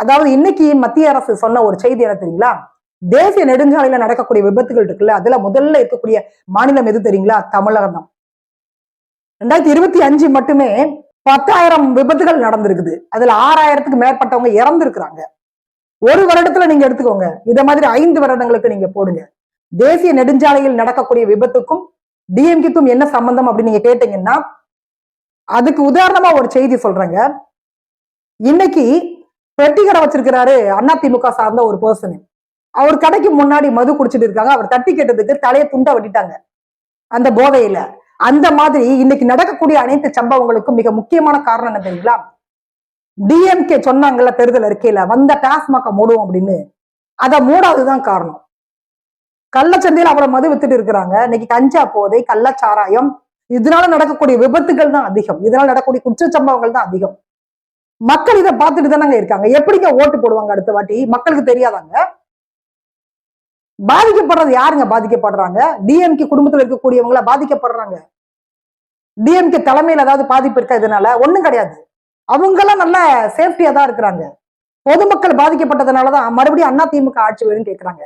அதாவது இன்னைக்கு மத்திய அரசு சொன்ன ஒரு செய்தி என்ன தெரியுங்களா? தேசிய நெடுஞ்சாலையில நடக்கக்கூடிய விபத்துகள் இருக்குல்ல, அதுல முதல்ல இருக்கக்கூடிய மாநிலம் எது தெரியுங்களா? தமிழகம் தான். 2025 மட்டுமே 10,000 விபத்துகள் நடந்திருக்குது. அதுல 6,000த்துக்கு மேற்பட்டவங்க இறந்திருக்கிறாங்க. ஒரு வருடத்துல நீங்க எடுத்துக்கோங்க. இத மாதிரி 5 வருடங்களுக்கு நீங்க போடுங்க. தேசிய நெடுஞ்சாலையில் நடக்கக்கூடிய விபத்துக்கும் டிஎம்கேக்கும் என்ன சம்பந்தம் அப்படின்னு நீங்க கேட்டீங்கன்னா, அதுக்கு உதாரணமா ஒரு செய்தி சொல்றேங்க. இன்னைக்கு பெட்டி கடை வச்சிருக்கிறாரு அதிமுக சார்ந்த ஒரு பர்சன். அவர் கடைக்கு முன்னாடி மது குடிச்சிட்டு இருக்காங்க. அவர் தட்டி கேட்டதுக்கு தலையை துண்டா வெட்டிட்டாங்க அந்த போதையில. அந்த மாதிரி இன்னைக்கு நடக்கக்கூடிய அனைத்து சம்பவங்களுக்கும் மிக முக்கியமான காரணம் என்ன தெரியுங்களா? டிஎம்கே சொன்னாங்கல்ல தேர்தல் அறிக்கையில வந்த டாஸ்மாக மூடுவோம் அப்படின்னு, அதை மூடாதுதான் காரணம். கள்ளச்சந்தையில் அவ்வளவு மது வித்துட்டு இருக்கிறாங்க. இன்னைக்கு கஞ்சா போதை, கள்ளச்சாராயம், இதனால நடக்கக்கூடிய விபத்துகள் தான் அதிகம். இதனால நடக்கக்கூடிய குற்ற சம்பவங்கள் தான் அதிகம். மக்கள் இதை பார்த்துட்டு தானங்க இருக்காங்க. எப்படிங்க ஓட்டு போடுவாங்க அடுத்த வாட்டி? மக்களுக்கு தெரியாதாங்க? பாதிக்கப்படுறது யாருங்க பாதிக்கப்படுறாங்க? டிஎம்கே குடும்பத்தில் இருக்கக்கூடியவங்கள பாதிக்கப்படுறாங்க. டிஎம்கே தலைமையில் ஏதாவது பாதிப்பு இருக்கா இதனால? ஒண்ணும் கிடையாது. அவங்க எல்லாம் நல்ல சேஃப்டியா தான் இருக்கிறாங்க. பொதுமக்கள் பாதிக்கப்பட்டதுனாலதான் மறுபடியும் அதிமுக ஆட்சி வேணும்னு கேட்கிறாங்க.